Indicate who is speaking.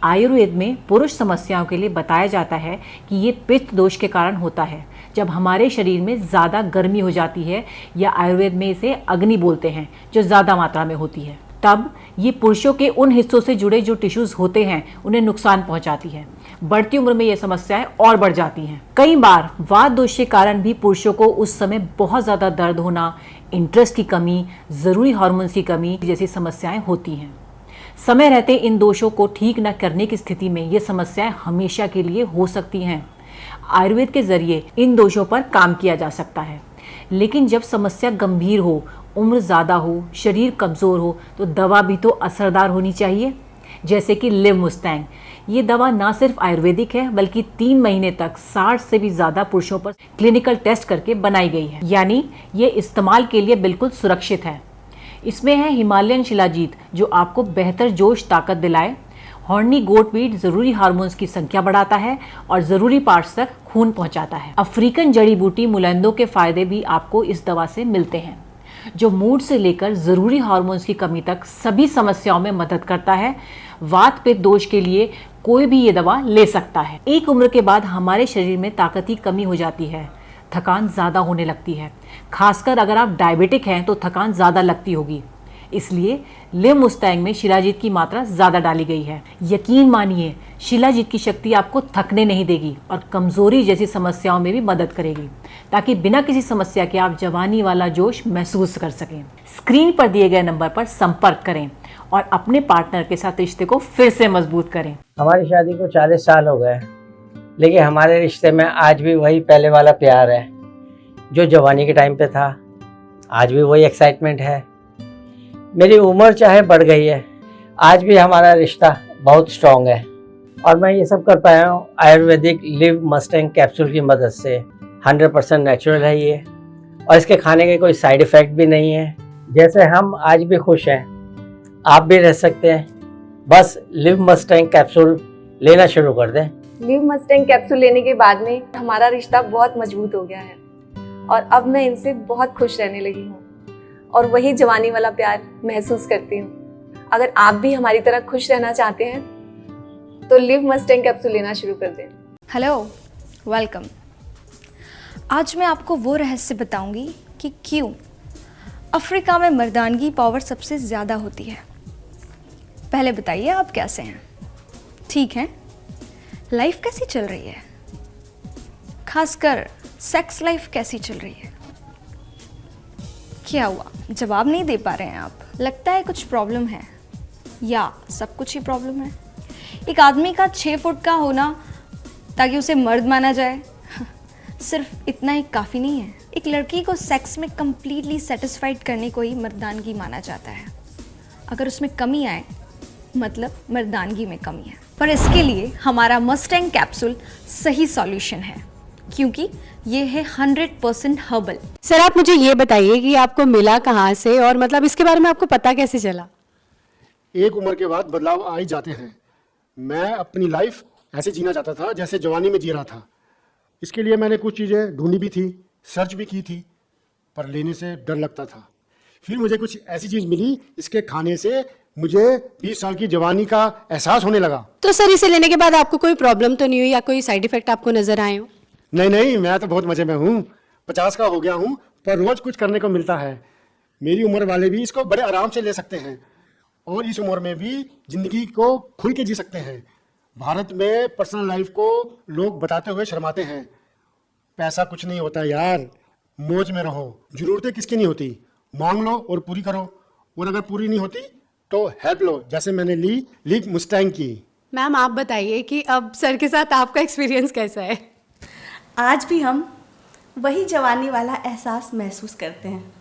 Speaker 1: आयुर्वेद में पुरुष समस्याओं के लिए बताया जाता है कि ये पित्त दोष के कारण होता है, जब हमारे शरीर में ज़्यादा गर्मी हो जाती है, या आयुर्वेद में इसे अग्नि बोलते हैं, जो ज़्यादा मात्रा में होती है। तब ये पुरुषों के उन हिस्सों से जुड़े जो टिश्यूज़ होते हैं उन्हें नुकसान पहुंचाती है। बढ़ती उम्र में ये समस्याएं और बढ़ जाती हैं। कई बार वात दोष के कारण भी पुरुषों को उस समय बहुत ज़्यादा दर्द होना, इंटरेस्ट की कमी, ज़रूरी हार्मोन्स की कमी जैसी समस्याएं होती हैं। समय रहते इन दोषों को ठीक न करने की स्थिति में ये समस्याएं हमेशा के लिए हो सकती हैं। आयुर्वेद के जरिए इन दोषों पर काम किया जा सकता है, लेकिन जब समस्या गंभीर हो, उम्र ज़्यादा हो, शरीर कमज़ोर हो, तो दवा भी तो असरदार होनी चाहिए। जैसे कि लिवमुस्टैंग, ये दवा ना सिर्फ आयुर्वेदिक है बल्कि 3 महीने तक 60 से भी ज़्यादा पुरुषों पर क्लिनिकल टेस्ट करके बनाई गई है, यानी ये इस्तेमाल के लिए बिल्कुल सुरक्षित है। इसमें है हिमालयन शिलाजीत, जो आपको बेहतर जोश ताकत दिलाए। हॉर्नी गोटवीट ज़रूरी हार्मोन्स की संख्या बढ़ाता है और ज़रूरी पार्ट्स तक खून पहुंचाता है। अफ्रीकन जड़ी बूटी मुलैंदो के फायदे भी आपको इस दवा से मिलते हैं, जो मूड से लेकर ज़रूरी हार्मोन्स की कमी तक सभी समस्याओं में मदद करता है। वात पित्त दोष के लिए कोई भी ये दवा ले सकता है। एक उम्र के बाद हमारे शरीर में ताकत की कमी हो जाती है, थकान ज़्यादा होने लगती है। खासकर अगर आप डायबिटिक हैं तो थकान ज़्यादा लगती होगी। इसलिए लिवमुस्टैंग में शिलाजीत की मात्रा ज़्यादा डाली गई है। यकीन मानिए, शिलाजीत की शक्ति आपको थकने नहीं देगी और कमज़ोरी जैसी समस्याओं में भी मदद करेगी, ताकि बिना किसी समस्या के आप जवानी वाला जोश महसूस कर सकें। स्क्रीन पर दिए गए नंबर पर संपर्क करें और अपने पार्टनर के साथ रिश्ते को फिर से मजबूत करें।
Speaker 2: हमारी शादी को 40 साल हो गए, लेकिन हमारे रिश्ते में आज भी वही पहले वाला प्यार है जो जवानी के टाइम पे था। आज भी वही एक्साइटमेंट है। मेरी उम्र चाहे बढ़ गई है, आज भी हमारा रिश्ता बहुत स्ट्रॉन्ग है। और मैं ये सब कर पाया हूँ आयुर्वेदिक लिवमुस्टैंग कैप्सूल की मदद से। 100% नेचुरल है ये, और इसके खाने के कोई साइड इफ़ेक्ट भी नहीं है। जैसे हम आज भी खुश हैं, आप भी रह सकते हैं। बस लिवमुस्टैंग कैप्सूल लेना शुरू कर दें।
Speaker 3: लिवमुस्टैंग कैप्सूल लेने के बाद में हमारा रिश्ता बहुत मजबूत हो गया है और अब मैं इनसे बहुत खुश रहने लगी हूँ और वही जवानी वाला प्यार महसूस करती हूँ। अगर आप भी हमारी तरह खुश रहना चाहते हैं तो लिवमुस्टैंग कैप्सूल लेना शुरू कर दें।
Speaker 4: Hello, welcome. आज मैं आपको वो रहस्य बताऊंगी कि क्यों अफ्रीका में मर्दानगी पावर सबसे ज़्यादा होती है। पहले बताइए, आप कैसे हैं? ठीक हैं? लाइफ कैसी चल रही है? खासकर सेक्स लाइफ कैसी चल रही है? क्या हुआ, जवाब नहीं दे पा रहे हैं आप? लगता है कुछ प्रॉब्लम है, या सब कुछ ही प्रॉब्लम है? एक आदमी का 6 फुट का होना ताकि उसे मर्द माना जाए, सिर्फ इतना ही काफ़ी नहीं है। एक लड़की को सेक्स में कंप्लीटली सेटिस्फाइड करने को ही मर्दानगी माना जाता है। अगर उसमें कमी आए मतलब मर्दानगी में कमी है। पर इसके लिए हमारा मस्टैंग कैप्सूल सही सॉल्यूशन है, क्योंकि ये है 100% हर्बल।
Speaker 5: सर, आप मुझे ये बताइए कि आपको मिला कहाँ से, और मतलब इसके बारे में आपको पता कैसे चला?
Speaker 6: एक उम्र के बाद बदलाव आ ही जाते हैं। मैं अपनी लाइफ ऐसे जीना चाहता था जैसे जवानी में जी रहा था। इसके लिए मैंने कुछ चीज़ें ढूंढी भी थी, सर्च भी की थी, पर लेने से डर लगता था। फिर मुझे कुछ ऐसी चीज़ मिली, इसके खाने से मुझे 20 साल की जवानी का एहसास होने लगा।
Speaker 5: तो सर, इसे लेने के बाद आपको कोई प्रॉब्लम तो नहीं हुई या कोई साइड इफेक्ट आपको नजर आए हो?
Speaker 6: नहीं नहीं, मैं तो बहुत मज़े में हूँ। 50 का हो गया हूँ, पर रोज़ कुछ करने को मिलता है। मेरी उम्र वाले भी इसको बड़े आराम से ले सकते हैं और इस उम्र में भी ज़िंदगी को खुल के जी सकते हैं। भारत में पर्सनल लाइफ को लोग बताते हुए शर्माते हैं। पैसा कुछ नहीं होता यार, मौज में रहो। ज़रूरतें किसकी नहीं होती, मांग लो और पूरी करो, और अगर पूरी नहीं होती तो हेल्प लो, जैसे मैंने ली लिवमुस्टैंग की।
Speaker 5: मैम, आप बताइए कि अब सर के साथ आपका एक्सपीरियंस कैसा है?
Speaker 7: आज भी हम वही जवानी वाला एहसास महसूस करते हैं।